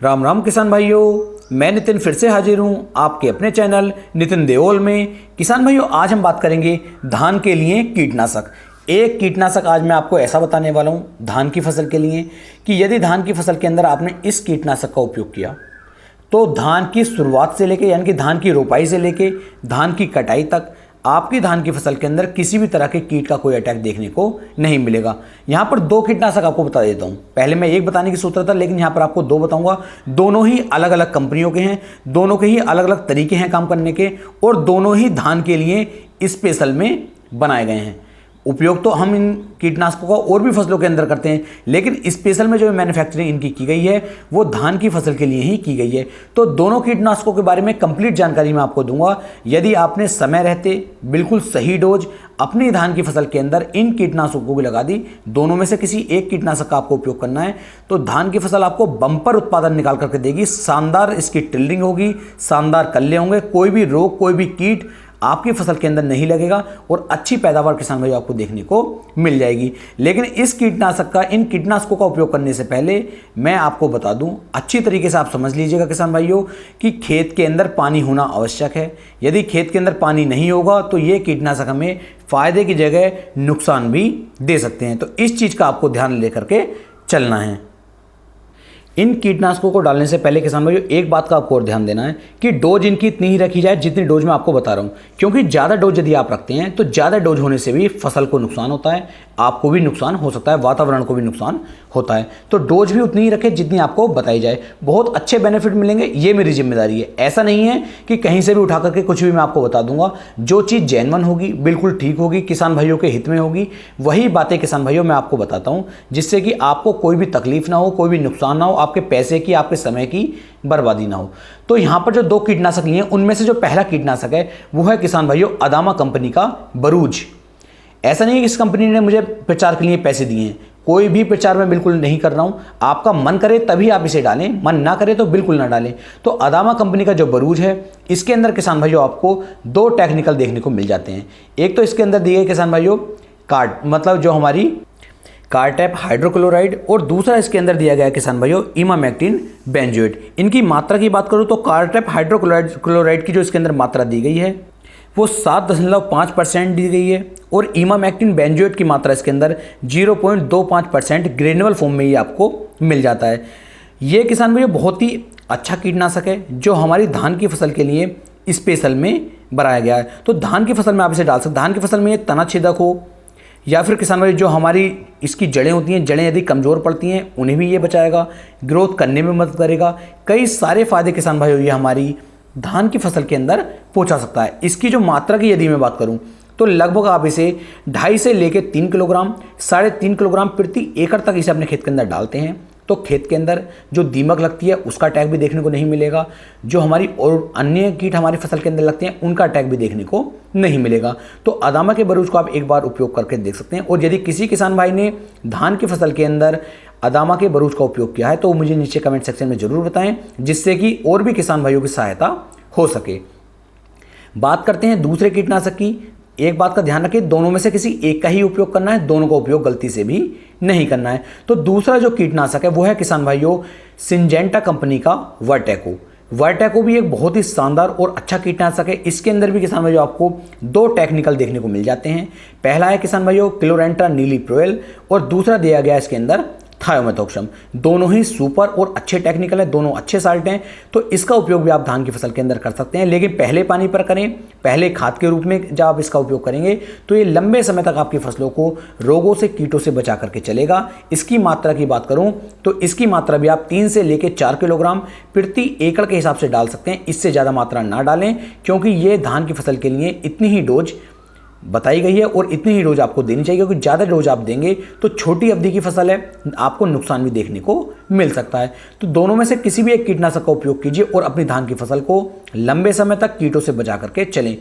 राम राम किसान भाइयों, मैं नितिन फिर से हाजिर हूँ आपके अपने चैनल नितिन देओल में। किसान भाइयों, आज हम बात करेंगे धान के लिए कीटनाशक। एक कीटनाशक आज मैं आपको ऐसा बताने वाला हूँ धान की फसल के लिए कि यदि धान की फसल के अंदर आपने इस कीटनाशक का उपयोग किया तो धान की शुरुआत से लेके यानी कि धान की रोपाई से लेके धान की कटाई तक आपकी धान की फसल के अंदर किसी भी तरह के कीट का कोई अटैक देखने को नहीं मिलेगा। यहाँ पर दो कीटनाशक आपको बता देता हूँ। पहले मैं एक बताने की सोच रहा था, लेकिन यहाँ पर आपको दो बताऊंगा। दोनों ही अलग अलग कंपनियों के हैं, दोनों के ही अलग अलग तरीके हैं काम करने के, और दोनों ही धान के लिए स्पेशल में बनाए गए हैं। उपयोग तो हम इन कीटनाशकों का और भी फसलों के अंदर करते हैं, लेकिन स्पेशल में जो मैन्युफैक्चरिंग इनकी की गई है वो धान की फसल के लिए ही की गई है। तो दोनों कीटनाशकों के बारे में कंप्लीट जानकारी मैं आपको दूंगा। यदि आपने समय रहते बिल्कुल सही डोज अपनी धान की फसल के अंदर इन कीटनाशकों को भी लगा दी, दोनों में से किसी एक कीटनाशक का आपको उपयोग करना है, तो धान की फसल आपको बम्पर उत्पादन निकाल करके देगी। शानदार इसकी टिल्डिंग होगी, शानदार कल्ले होंगे, कोई भी रोग कोई भी कीट आपकी फसल के अंदर नहीं लगेगा और अच्छी पैदावार किसान भाइयों आपको देखने को मिल जाएगी। लेकिन इस कीटनाशक का, इन कीटनाशकों का उपयोग करने से पहले मैं आपको बता दूं, अच्छी तरीके से आप समझ लीजिएगा किसान भाइयों, कि खेत के अंदर पानी होना आवश्यक है। यदि खेत के अंदर पानी नहीं होगा तो ये कीटनाशक हमें फायदे की जगह नुकसान भी दे सकते हैं। तो इस चीज़ का आपको ध्यान लेकर के चलना है। इन कीटनाशकों को डालने से पहले किसान भाइयों एक बात का आपको और ध्यान देना है कि डोज इनकी इतनी ही रखी जाए जितनी डोज मैं आपको बता रहा हूं, क्योंकि ज़्यादा डोज यदि आप रखते हैं तो ज़्यादा डोज होने से भी फसल को नुकसान होता है, आपको भी नुकसान हो सकता है, वातावरण को भी नुकसान होता है। तो डोज भी उतनी ही रखें जितनी आपको बताई जाए। बहुत अच्छे बेनिफिट मिलेंगे, ये मेरी जिम्मेदारी है। ऐसा नहीं है कि कहीं से भी उठा करके कुछ भी मैं आपको बता दूंगा। जो चीज़ जेन्युइन होगी, बिल्कुल ठीक होगी, किसान भाइयों के हित में होगी, वही बातें किसान भाइयों मैं आपको बताता हूँ, जिससे कि आपको कोई भी तकलीफ ना हो, कोई भी नुकसान ना हो, आपके पैसे की, आपके समय की बर्बादी ना हो। तो यहाँ पर जो दो कीटनाशक लिए हैं उनमें से जो पहला कीटनाशक है वो है किसान भाइयों अदामा कंपनी का बरूज। ऐसा नहीं है कि इस कंपनी ने मुझे प्रचार के लिए पैसे दिए हैं, कोई भी प्रचार मैं बिल्कुल नहीं कर रहा हूं। आपका मन करे तभी आप इसे डालें, मन ना करे तो बिल्कुल ना डालें। तो अदामा कंपनी का जो बरूज है, इसके अंदर किसान भाइयों आपको दो टेक्निकल देखने को मिल जाते हैं। एक तो इसके अंदर दिए गए किसान भाइयों कार्ड, मतलब जो हमारी कार्टेप हाइड्रोक्लोराइड, और दूसरा इसके अंदर दिया गया किसान भाइयों इमामेक्टिन बेंजोएट। इनकी मात्रा की बात करूं तो कार्टेप हाइड्रोक्लोराइड की जो इसके अंदर मात्रा दी गई है वो 7.5% दी गई है, और इमामेक्टिन बेंजोएट की मात्रा इसके अंदर 0.25% ग्रेनुअल फॉर्म में ही आपको मिल जाता है। ये किसान भाइयों बहुत ही अच्छा कीटनाशक है जो हमारी धान की फसल के लिए स्पेशल में बनाया गया है। तो धान की फसल में आप इसे डाल सकते। धान की फसल में ये तना छेदक हो या फिर किसान भाई जो हमारी इसकी जड़ें होती हैं, जड़ें यदि कमज़ोर पड़ती हैं उन्हें भी ये बचाएगा, ग्रोथ करने में मदद करेगा। कई सारे फायदे किसान भाइयों ये हमारी धान की फसल के अंदर पहुंचा सकता है। इसकी जो मात्रा की यदि मैं बात करूं तो लगभग आप इसे 2.5 से लेकर 3 किलोग्राम, 3.5 किलोग्राम प्रति एकड़ तक इसे अपने खेत के अंदर डालते हैं तो खेत के अंदर जो दीमक लगती है उसका अटैक भी देखने को नहीं मिलेगा, जो हमारी और अन्य कीट हमारी फसल के अंदर लगते हैं उनका अटैक भी देखने को नहीं मिलेगा। तो अदामा के बरूज को आप एक बार उपयोग करके देख सकते हैं। और यदि किसी किसान भाई ने धान की फसल के अंदर अदामा के बरूज का उपयोग किया है तो मुझे नीचे कमेंट सेक्शन में जरूर बताएं, जिससे कि और भी किसान भाइयों की सहायता हो सके। बात करते हैं दूसरे कीटनाशक की। एक बात का ध्यान रखें, दोनों में से किसी एक का ही उपयोग करना है, दोनों का उपयोग गलती से भी नहीं करना है। तो दूसरा जो कीटनाशक है वो है किसान भाइयों सिंजेंटा कंपनी का वर्टेको। वर्टेको भी एक बहुत ही शानदार और अच्छा कीटनाशक है। इसके अंदर भी किसान भाइयों आपको दो टेक्निकल देखने को मिल जाते हैं। पहला है किसान भाइयों क्लोरेंट्रा नीलीप्रोएल, और दूसरा दिया गया इसके अंदर थायोमेथोक्सम। दोनों ही सुपर और अच्छे टेक्निकल है, दोनों अच्छे साल्ट हैं। तो इसका उपयोग भी आप धान की फसल के अंदर कर सकते हैं, लेकिन पहले पानी पर करें, पहले खाद के रूप में जब आप इसका उपयोग करेंगे तो ये लंबे समय तक आपकी फसलों को रोगों से, कीटों से बचा करके चलेगा। इसकी मात्रा की बात करूं तो इसकी मात्रा भी आप 3 से लेकर 4 किलोग्राम प्रति एकड़ के हिसाब से डाल सकते हैं। इससे ज़्यादा मात्रा ना डालें, क्योंकि ये धान की फसल के लिए इतनी ही डोज बताई गई है और इतनी ही डोज आपको देनी चाहिए, क्योंकि ज़्यादा डोज आप देंगे तो छोटी अवधि की फसल है, आपको नुकसान भी देखने को मिल सकता है। तो दोनों में से किसी भी एक कीटनाशक का उपयोग कीजिए और अपनी धान की फसल को लंबे समय तक कीटों से बचा करके चलें।